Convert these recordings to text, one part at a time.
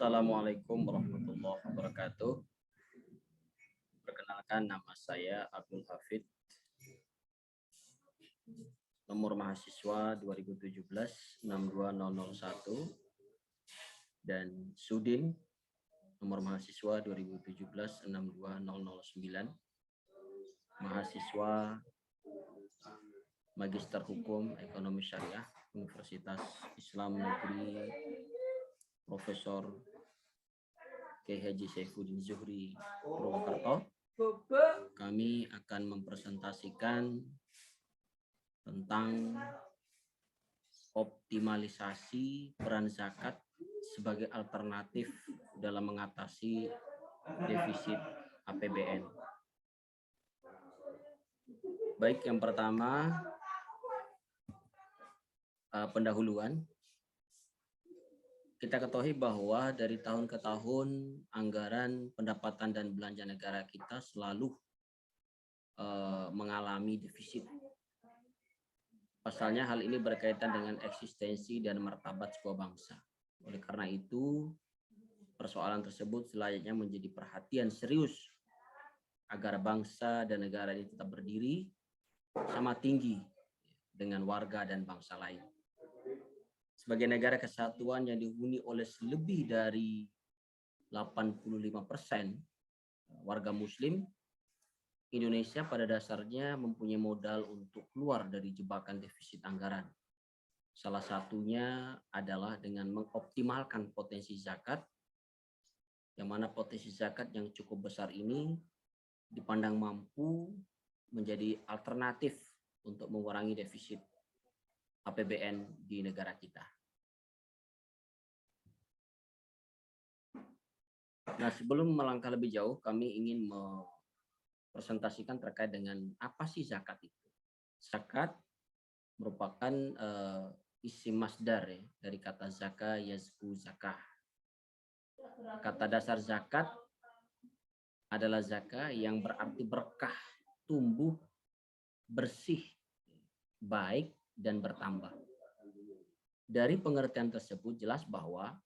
Assalamualaikum warahmatullahi wabarakatuh. Perkenalkan, nama saya Abdul Hafid. Nomor mahasiswa 2017-62001 dan Sudin nomor mahasiswa 2017-62009. Mahasiswa Magister Hukum Ekonomi Syariah Universitas Islam Negeri Profesor Kiai Haji Saifuddin Zuhri Purwokerto. Kami akan mempresentasikan tentang optimalisasi peran zakat sebagai alternatif dalam mengatasi defisit APBN. Baik, yang pertama pendahuluan. Kita ketahui bahwa dari tahun ke tahun anggaran pendapatan dan belanja negara kita selalu mengalami defisit. Pasalnya hal ini berkaitan dengan eksistensi dan martabat sebuah bangsa. Oleh karena itu, persoalan tersebut selayaknya menjadi perhatian serius agar bangsa dan negara ini tetap berdiri sama tinggi dengan warga dan bangsa lain. Sebagai negara kesatuan yang dihuni oleh lebih dari 85% warga muslim, Indonesia pada dasarnya mempunyai modal untuk keluar dari jebakan defisit anggaran. Salah satunya adalah dengan mengoptimalkan potensi zakat, yang mana potensi zakat yang cukup besar ini dipandang mampu menjadi alternatif untuk mengurangi defisit APBN di negara kita. Nah, sebelum melangkah lebih jauh, kami ingin presentasikan terkait dengan apa sih zakat itu. Zakat merupakan isim masdar ya, dari kata zaka yazku zakah. Kata dasar zakat adalah zaka yang berarti berkah, tumbuh, bersih, baik, dan bertambah. Dari pengertian tersebut jelas bahwa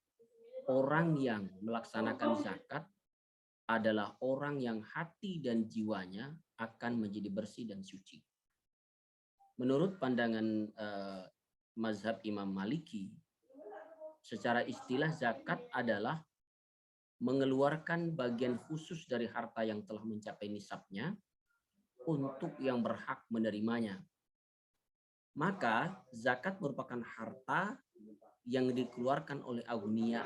orang yang melaksanakan zakat adalah orang yang hati dan jiwanya akan menjadi bersih dan suci. Menurut pandangan mazhab Imam Maliki, secara istilah zakat adalah mengeluarkan bagian khusus dari harta yang telah mencapai nisabnya untuk yang berhak menerimanya. Maka zakat merupakan harta yang dikeluarkan oleh agniya.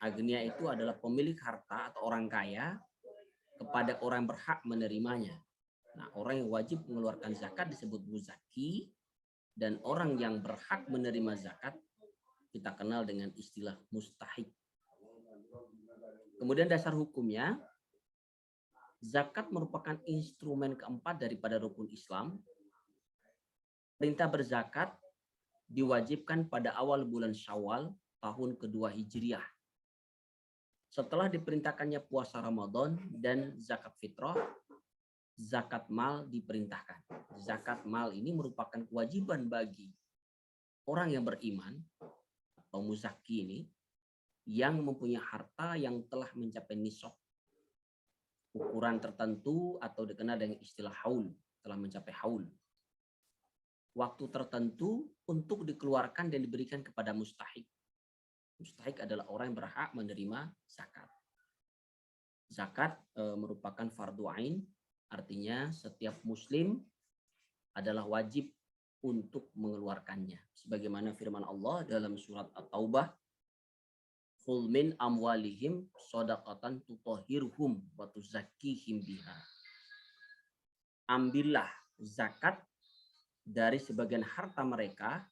Agniya itu adalah pemilik harta atau orang kaya kepada orang yang berhak menerimanya. Nah, orang yang wajib mengeluarkan zakat disebut muzaki, dan orang yang berhak menerima zakat kita kenal dengan istilah mustahik. Kemudian dasar hukumnya, zakat merupakan instrumen keempat daripada rukun Islam. Perintah berzakat diwajibkan pada awal bulan Syawal tahun kedua Hijriah. Setelah diperintahkannya puasa Ramadan dan zakat fitrah, zakat mal diperintahkan. Zakat mal ini merupakan kewajiban bagi orang yang beriman atau muzaki ini yang mempunyai harta yang telah mencapai nisab, ukuran tertentu atau dikenal dengan istilah haul, telah mencapai haul. Waktu tertentu untuk dikeluarkan dan diberikan kepada mustahik. Mustahik adalah orang yang berhak menerima zakat. Zakat merupakan fardu ain, artinya setiap muslim adalah wajib untuk mengeluarkannya. Sebagaimana firman Allah dalam surat At-Taubah, "Khul min amwalihim shadaqatan tutahhiruhum wa tuzakkihim biha." Ambillah zakat dari sebagian harta mereka.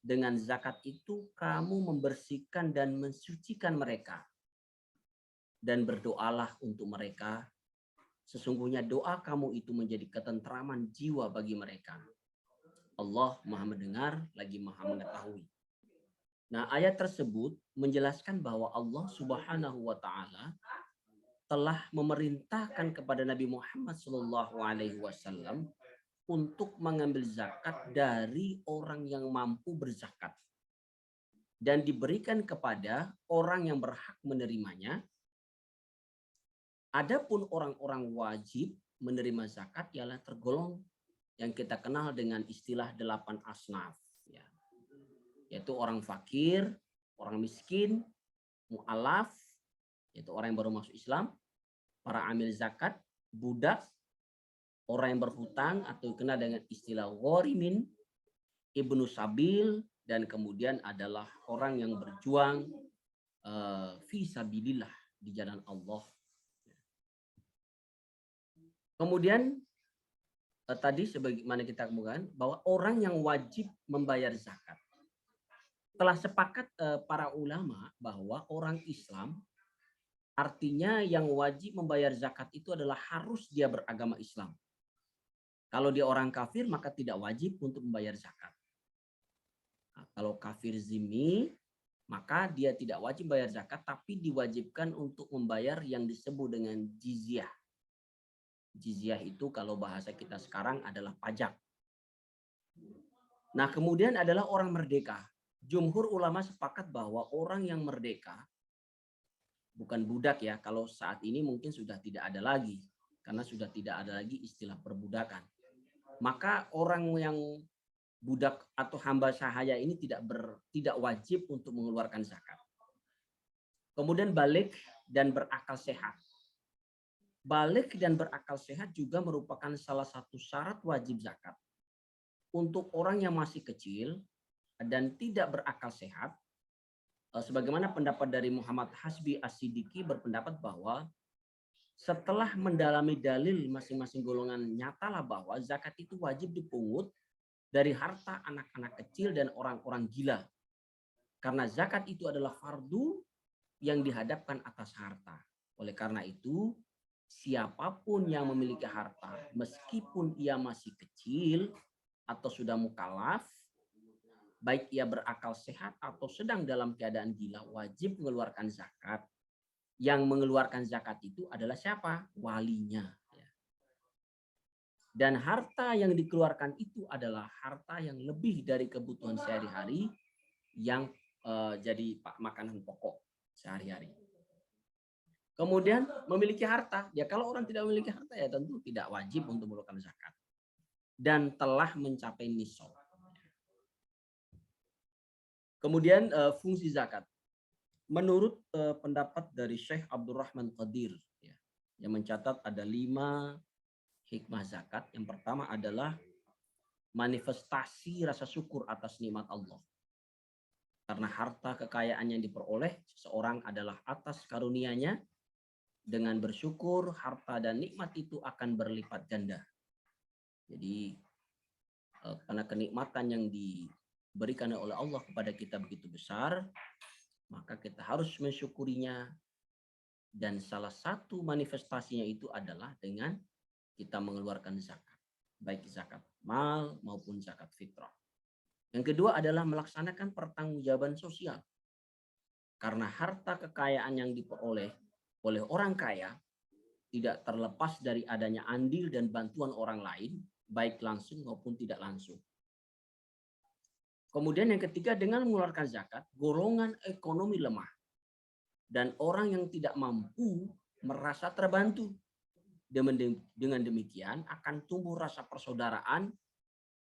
Dengan zakat itu kamu membersihkan dan mensucikan mereka. Dan berdoalah untuk mereka. Sesungguhnya doa kamu itu menjadi ketentraman jiwa bagi mereka. Allah Maha mendengar lagi Maha mengetahui. Nah, ayat tersebut menjelaskan bahwa Allah Subhanahu wa taala telah memerintahkan kepada Nabi Muhammad SAW untuk mengambil zakat dari orang yang mampu berzakat. dan diberikan kepada orang yang berhak menerimanya. Adapun orang-orang wajib menerima zakat ialah tergolong yang kita kenal dengan istilah 8 asnaf, ya. Yaitu orang fakir, orang miskin, mu'alaf, yaitu orang yang baru masuk Islam, para amil zakat, budak, orang yang berhutang atau dikenal dengan istilah ghorimin, ibnu sabil, dan kemudian adalah orang yang berjuang fi sabilillah, di jalan Allah. Kemudian tadi sebagaimana kita kemukakan bahwa orang yang wajib membayar zakat. Telah sepakat para ulama bahwa orang Islam artinya yang wajib membayar zakat itu adalah harus dia beragama Islam. Kalau dia orang kafir maka tidak wajib untuk membayar zakat. Nah, kalau kafir zimmi maka dia tidak wajib bayar zakat tapi diwajibkan untuk membayar yang disebut dengan jizyah. Jizyah itu kalau bahasa kita sekarang adalah pajak. Nah, kemudian adalah orang merdeka. Jumhur ulama sepakat bahwa orang yang merdeka, bukan budak ya, kalau saat ini mungkin sudah tidak ada lagi, karena sudah tidak ada lagi istilah perbudakan. Maka orang yang budak atau hamba sahaya ini tidak wajib untuk mengeluarkan zakat. Kemudian balik dan berakal sehat. Balik dan berakal sehat juga merupakan salah satu syarat wajib zakat. Untuk orang yang masih kecil dan tidak berakal sehat, sebagaimana pendapat dari Muhammad Hasbi As-Siddiqi berpendapat bahwa setelah mendalami dalil masing-masing golongan, nyatalah bahwa zakat itu wajib dipungut dari harta anak-anak kecil dan orang-orang gila. Karena zakat itu adalah fardu yang dihadapkan atas harta. Oleh karena itu, siapapun yang memiliki harta, meskipun ia masih kecil atau sudah mukallaf, baik ia berakal sehat atau sedang dalam keadaan gila, wajib mengeluarkan zakat. Yang mengeluarkan zakat itu adalah siapa? Walinya. Dan harta yang dikeluarkan itu adalah harta yang lebih dari kebutuhan sehari-hari yang jadi makanan pokok sehari-hari. Kemudian memiliki harta, ya kalau orang tidak memiliki harta ya tentu tidak wajib untuk mengeluarkan zakat. Dan telah mencapai nisab. Kemudian fungsi zakat. Menurut pendapat dari Syekh Abdurrahman Qadir, ya, yang mencatat ada 5 hikmah zakat. Yang pertama adalah manifestasi rasa syukur atas nikmat Allah. Karena harta kekayaan yang diperoleh seseorang adalah atas karunia-Nya. Dengan bersyukur, harta dan nikmat itu akan berlipat ganda. Jadi, karena kenikmatan yang diberikan oleh Allah kepada kita begitu besar, maka kita harus mensyukurinya. Dan salah satu manifestasinya itu adalah dengan kita mengeluarkan zakat. Baik zakat mal maupun zakat fitrah. Yang kedua adalah melaksanakan pertanggungjawaban sosial. Karena harta kekayaan yang diperoleh oleh orang kaya tidak terlepas dari adanya andil dan bantuan orang lain, baik langsung maupun tidak langsung. Kemudian yang ketiga, dengan mengeluarkan zakat, golongan ekonomi lemah dan orang yang tidak mampu merasa terbantu. Dengan demikian akan tumbuh rasa persaudaraan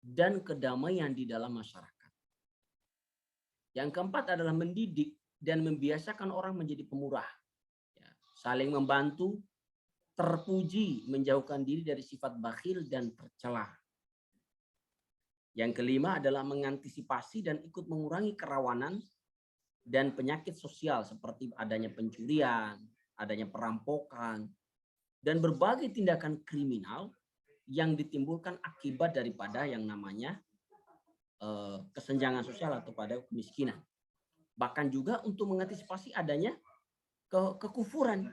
dan kedamaian di dalam masyarakat. Yang keempat adalah mendidik dan membiasakan orang menjadi pemurah. Saling membantu, terpuji, menjauhkan diri dari sifat bakhil dan tercela. Yang kelima adalah mengantisipasi dan ikut mengurangi kerawanan dan penyakit sosial seperti adanya pencurian, adanya perampokan, dan berbagai tindakan kriminal yang ditimbulkan akibat daripada yang namanya kesenjangan sosial atau pada kemiskinan. Bahkan juga untuk mengantisipasi adanya kekufuran.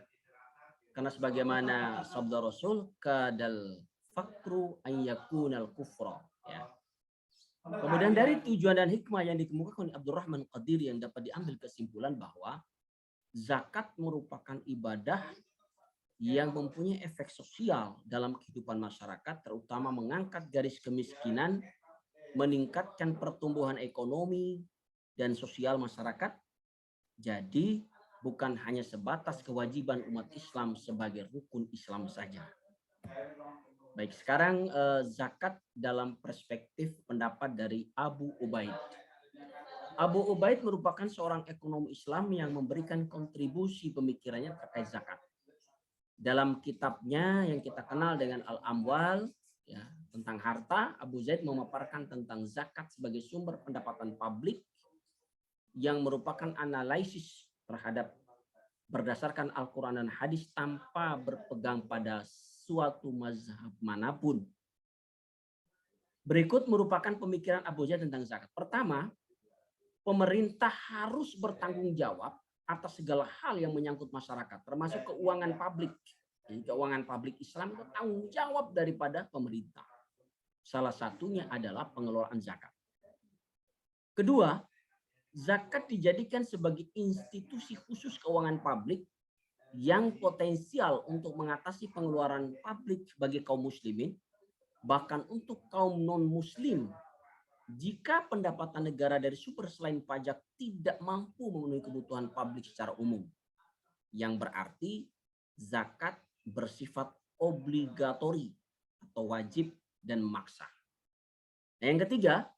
Karena sebagaimana sabda Rasul, kadal fakru ayyakunal kufra. Ya. Kemudian dari tujuan dan hikmah yang dikemukakan oleh Abdurrahman Qadir yang dapat diambil kesimpulan bahwa zakat merupakan ibadah yang mempunyai efek sosial dalam kehidupan masyarakat, terutama mengangkat garis kemiskinan, meningkatkan pertumbuhan ekonomi, dan sosial masyarakat. Jadi bukan hanya sebatas kewajiban umat Islam sebagai rukun Islam saja. Baik, sekarang zakat dalam perspektif pendapat dari Abu Ubaid. Abu Ubaid merupakan seorang ekonom Islam yang memberikan kontribusi pemikirannya terkait zakat. Dalam kitabnya yang kita kenal dengan Al-Amwal, ya, tentang harta, Abu Zaid memaparkan tentang zakat sebagai sumber pendapatan publik yang merupakan analisis terhadap berdasarkan Al-Quran dan hadis tanpa berpegang pada suatu mazhab manapun. Berikut merupakan pemikiran Abu Zaid tentang zakat. Pertama, pemerintah harus bertanggung jawab atas segala hal yang menyangkut masyarakat, termasuk keuangan publik. Jadi keuangan publik Islam itu tanggung jawab daripada pemerintah. Salah satunya adalah pengelolaan zakat. Kedua, zakat dijadikan sebagai institusi khusus keuangan publik yang potensial untuk mengatasi pengeluaran publik bagi kaum muslimin, bahkan untuk kaum non-muslim. Jika pendapatan negara dari sumber selain pajak tidak mampu memenuhi kebutuhan publik secara umum, yang berarti zakat bersifat obligatori atau wajib dan memaksa. Nah, yang ketiga,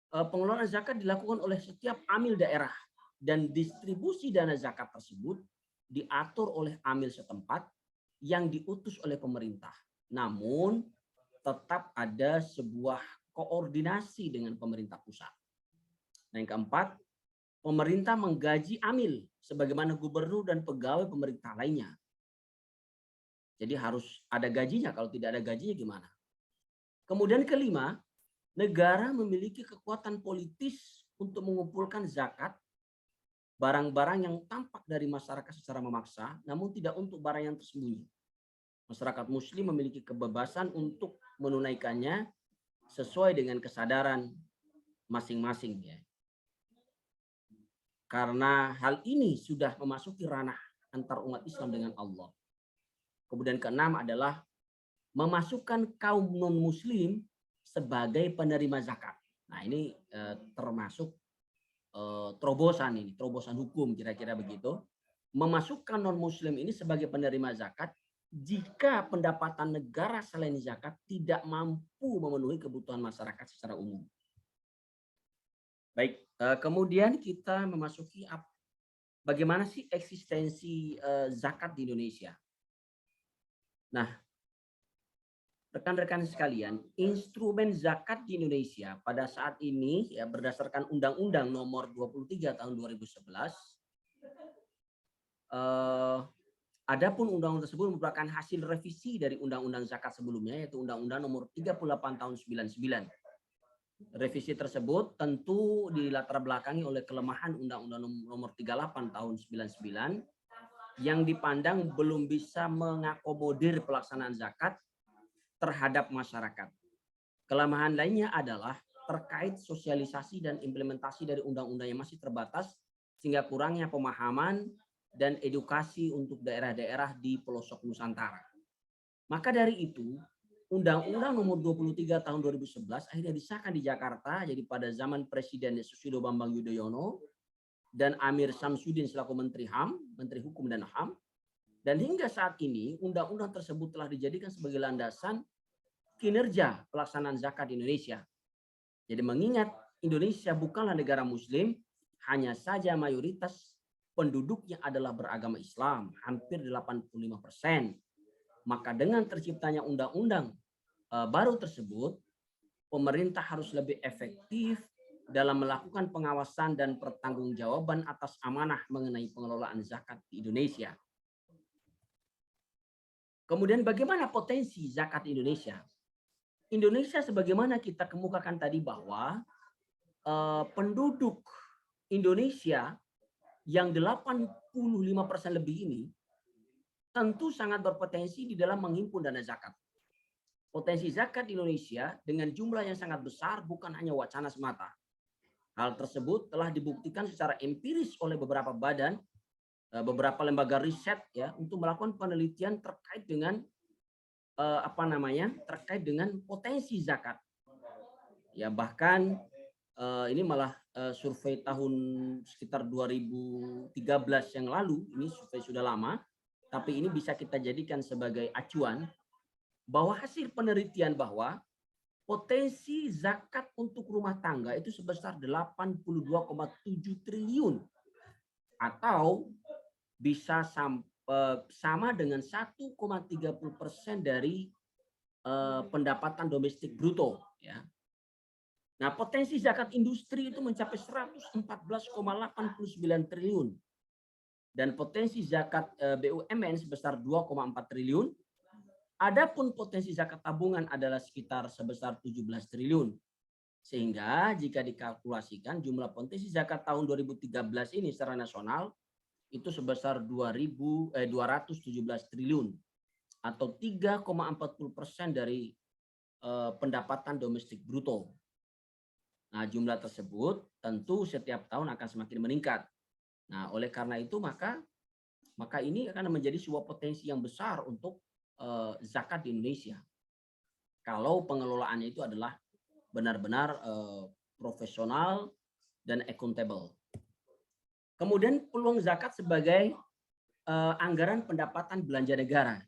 pengelolaan zakat dilakukan oleh setiap amil daerah dan distribusi dana zakat tersebut diatur oleh amil setempat yang diutus oleh pemerintah. Namun tetap ada sebuah koordinasi dengan pemerintah pusat. Nah, yang keempat, pemerintah menggaji amil sebagaimana gubernur dan pegawai pemerintah lainnya. Jadi harus ada gajinya, kalau tidak ada gajinya gimana? Kemudian kelima, negara memiliki kekuatan politis untuk mengumpulkan zakat barang-barang yang tampak dari masyarakat secara memaksa, namun tidak untuk barang yang tersembunyi. Masyarakat muslim memiliki kebebasan untuk menunaikannya sesuai dengan kesadaran masing-masing, ya. Karena hal ini sudah memasuki ranah antar umat Islam dengan Allah. Kemudian keenam adalah memasukkan kaum non-muslim sebagai penerima zakat. Nah, ini termasuk terobosan hukum kira-kira begitu. Memasukkan non-muslim ini sebagai penerima zakat jika pendapatan negara selain zakat tidak mampu memenuhi kebutuhan masyarakat secara umum. Baik, kemudian kita memasuki bagaimana sih eksistensi zakat di Indonesia. Nah, rekan-rekan sekalian, instrumen zakat di Indonesia pada saat ini ya berdasarkan Undang-Undang Nomor 23 Tahun 2011. Adapun undang-undang tersebut merupakan hasil revisi dari undang-undang zakat sebelumnya, yaitu Undang-Undang Nomor 38 Tahun 99. Revisi tersebut tentu dilatar belakangi oleh kelemahan Undang-Undang Nomor 38 Tahun 99 yang dipandang belum bisa mengakomodir pelaksanaan zakat terhadap masyarakat. Kelemahan lainnya adalah terkait sosialisasi dan implementasi dari undang-undang yang masih terbatas, sehingga kurangnya pemahaman dan edukasi untuk daerah-daerah di pelosok Nusantara. Maka dari itu, Undang-Undang Nomor 23 Tahun 2011 akhirnya disahkan di Jakarta, jadi pada zaman Presiden Susilo Bambang Yudhoyono dan Amir Samsudin selaku Menteri HAM, Menteri Hukum dan HAM. Dan hingga saat ini, undang-undang tersebut telah dijadikan sebagai landasan kinerja pelaksanaan zakat di Indonesia. Jadi mengingat Indonesia bukanlah negara muslim, hanya saja mayoritas penduduknya adalah beragama Islam, hampir 85%. Maka dengan terciptanya undang-undang baru tersebut, pemerintah harus lebih efektif dalam melakukan pengawasan dan pertanggungjawaban atas amanah mengenai pengelolaan zakat di Indonesia. Kemudian bagaimana potensi zakat di Indonesia? Indonesia sebagaimana kita kemukakan tadi bahwa penduduk Indonesia yang 85% lebih ini tentu sangat berpotensi di dalam menghimpun dana zakat. Potensi zakat di Indonesia dengan jumlah yang sangat besar bukan hanya wacana semata. Hal tersebut telah dibuktikan secara empiris oleh beberapa badan, beberapa lembaga riset ya untuk melakukan penelitian terkait dengan terkait dengan potensi zakat. Ya bahkan ini malah survei tahun sekitar 2013 yang lalu, ini survei sudah lama, tapi ini bisa kita jadikan sebagai acuan bahwa hasil penelitian bahwa potensi zakat untuk rumah tangga itu sebesar 82,7 triliun atau bisa sama dengan 1,30% dari pendapatan domestik bruto, ya. Nah, potensi zakat industri itu mencapai 114,89 triliun dan potensi zakat BUMN sebesar 2,4 triliun. Adapun potensi zakat tabungan adalah sekitar sebesar 17 triliun. Sehingga jika dikalkulasikan jumlah potensi zakat tahun 2013 ini secara nasional itu sebesar 217 triliun atau 3,40% dari pendapatan domestik bruto. Nah, jumlah tersebut tentu setiap tahun akan semakin meningkat. Nah, oleh karena itu maka ini akan menjadi sebuah potensi yang besar untuk zakat di Indonesia. Kalau pengelolaannya itu adalah benar-benar profesional dan akuntabel. Kemudian peluang zakat sebagai anggaran pendapatan belanja negara.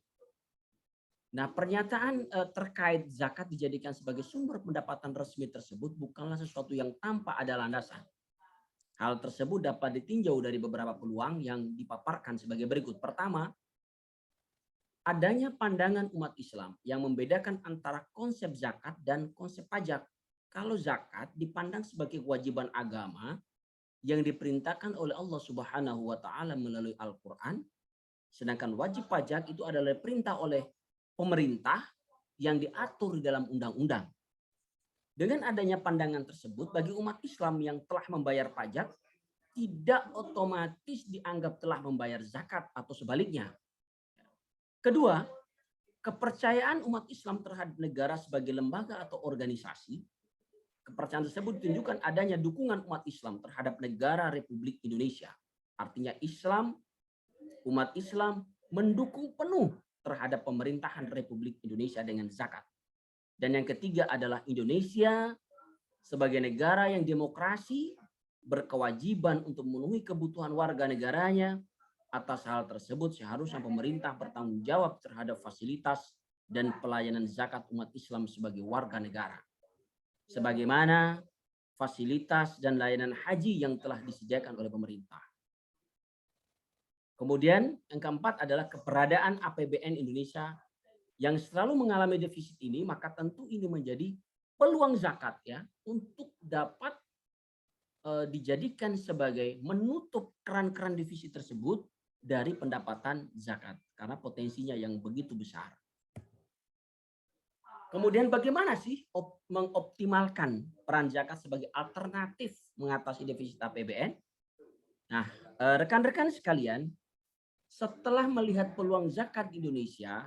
Nah, pernyataan terkait zakat dijadikan sebagai sumber pendapatan resmi tersebut bukanlah sesuatu yang tanpa ada landasan. Hal tersebut dapat ditinjau dari beberapa peluang yang dipaparkan sebagai berikut. Pertama, adanya pandangan umat Islam yang membedakan antara konsep zakat dan konsep pajak. Kalau zakat dipandang sebagai kewajiban agama yang diperintahkan oleh Allah Subhanahu wa taala melalui Al-Qur'an, sedangkan wajib pajak itu adalah perintah oleh pemerintah yang diatur di dalam undang-undang. Dengan adanya pandangan tersebut, bagi umat Islam yang telah membayar pajak, tidak otomatis dianggap telah membayar zakat atau sebaliknya. Kedua, kepercayaan umat Islam terhadap negara sebagai lembaga atau organisasi, kepercayaan tersebut ditunjukkan adanya dukungan umat Islam terhadap negara Republik Indonesia. Artinya umat Islam mendukung penuh terhadap pemerintahan Republik Indonesia dengan zakat. Dan yang ketiga adalah Indonesia sebagai negara yang demokrasi berkewajiban untuk memenuhi kebutuhan warga negaranya. Atas hal tersebut seharusnya pemerintah bertanggung jawab terhadap fasilitas dan pelayanan zakat umat Islam sebagai warga negara. Sebagaimana fasilitas dan layanan haji yang telah disediakan oleh pemerintah. Kemudian yang keempat adalah keberadaan APBN Indonesia yang selalu mengalami defisit ini, maka tentu ini menjadi peluang zakat ya untuk dapat dijadikan sebagai menutup keran-keran defisit tersebut dari pendapatan zakat karena potensinya yang begitu besar. Kemudian bagaimana sih mengoptimalkan peran zakat sebagai alternatif mengatasi defisit APBN? Nah, rekan-rekan sekalian, setelah melihat peluang zakat di Indonesia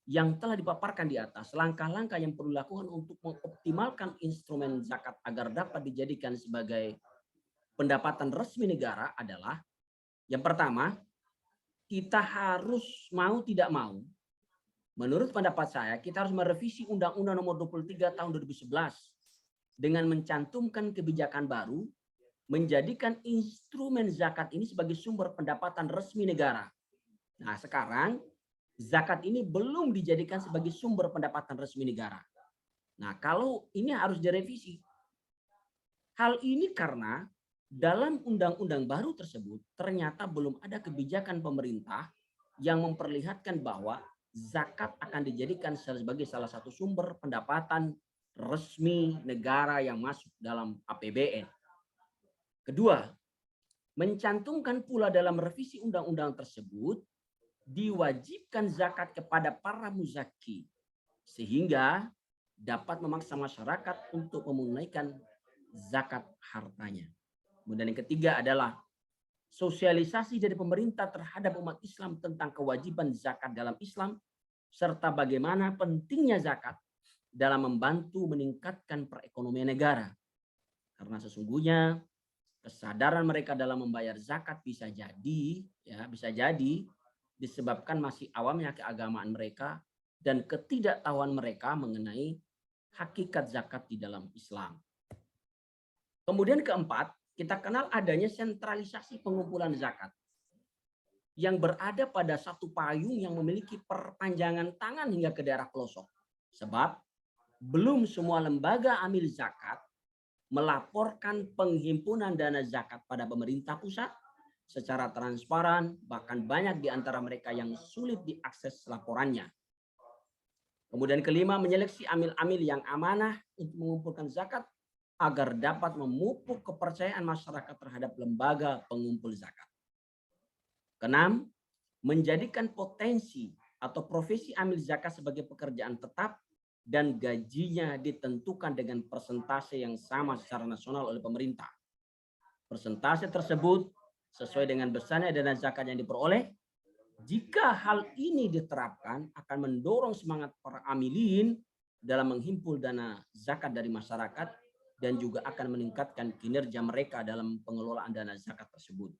yang telah dipaparkan di atas, langkah-langkah yang perlu dilakukan untuk mengoptimalkan instrumen zakat agar dapat dijadikan sebagai pendapatan resmi negara adalah yang pertama, kita harus mau tidak mau, menurut pendapat saya, kita harus merevisi Undang-Undang Nomor 23 Tahun 2011 dengan mencantumkan kebijakan baru menjadikan instrumen zakat ini sebagai sumber pendapatan resmi negara. Nah, sekarang zakat ini belum dijadikan sebagai sumber pendapatan resmi negara. Nah, kalau ini harus direvisi. Hal ini karena dalam undang-undang baru tersebut ternyata belum ada kebijakan pemerintah yang memperlihatkan bahwa zakat akan dijadikan sebagai salah satu sumber pendapatan resmi negara yang masuk dalam APBN. Kedua, mencantumkan pula dalam revisi undang-undang tersebut diwajibkan zakat kepada para muzaki sehingga dapat memaksa masyarakat untuk menunaikan zakat hartanya. Kemudian yang ketiga adalah sosialisasi dari pemerintah terhadap umat Islam tentang kewajiban zakat dalam Islam serta bagaimana pentingnya zakat dalam membantu meningkatkan perekonomian negara. Karena sesungguhnya kesadaran mereka dalam membayar zakat bisa jadi disebabkan masih awamnya keagamaan mereka dan ketidaktahuan mereka mengenai hakikat zakat di dalam Islam. Kemudian keempat, kita kenal adanya sentralisasi pengumpulan zakat yang berada pada satu payung yang memiliki perpanjangan tangan hingga ke daerah pelosok. Sebab belum semua lembaga amil zakat melaporkan penghimpunan dana zakat pada pemerintah pusat secara transparan, bahkan banyak di antara mereka yang sulit diakses laporannya. Kemudian kelima, menyeleksi amil-amil yang amanah untuk mengumpulkan zakat agar dapat memupuk kepercayaan masyarakat terhadap lembaga pengumpul zakat. Keenam, menjadikan potensi atau profesi amil zakat sebagai pekerjaan tetap dan gajinya ditentukan dengan persentase yang sama secara nasional oleh pemerintah. Persentase tersebut sesuai dengan besarnya dana zakat yang diperoleh. Jika hal ini diterapkan akan mendorong semangat para amilin dalam menghimpul dana zakat dari masyarakat dan juga akan meningkatkan kinerja mereka dalam pengelolaan dana zakat tersebut.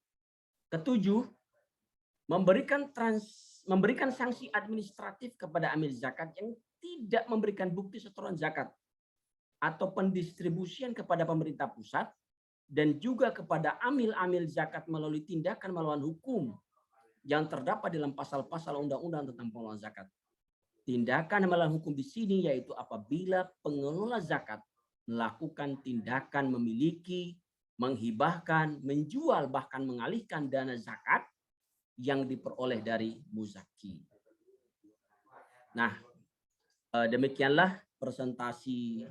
Ketujuh, memberikan sanksi administratif kepada amil zakat yang tidak memberikan bukti setoran zakat atau pendistribusian kepada pemerintah pusat dan juga kepada amil-amil zakat melalui tindakan melawan hukum yang terdapat dalam pasal-pasal undang-undang tentang pengelolaan zakat. Tindakan melawan hukum di sini yaitu apabila pengelola zakat melakukan tindakan memiliki, menghibahkan, menjual, bahkan mengalihkan dana zakat yang diperoleh dari muzaki. Nah, demikianlah presentasi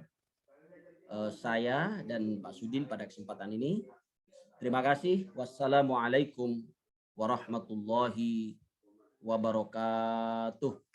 saya dan Pak Sudin pada kesempatan ini. Terima kasih. Wassalamualaikum warahmatullahi wabarakatuh.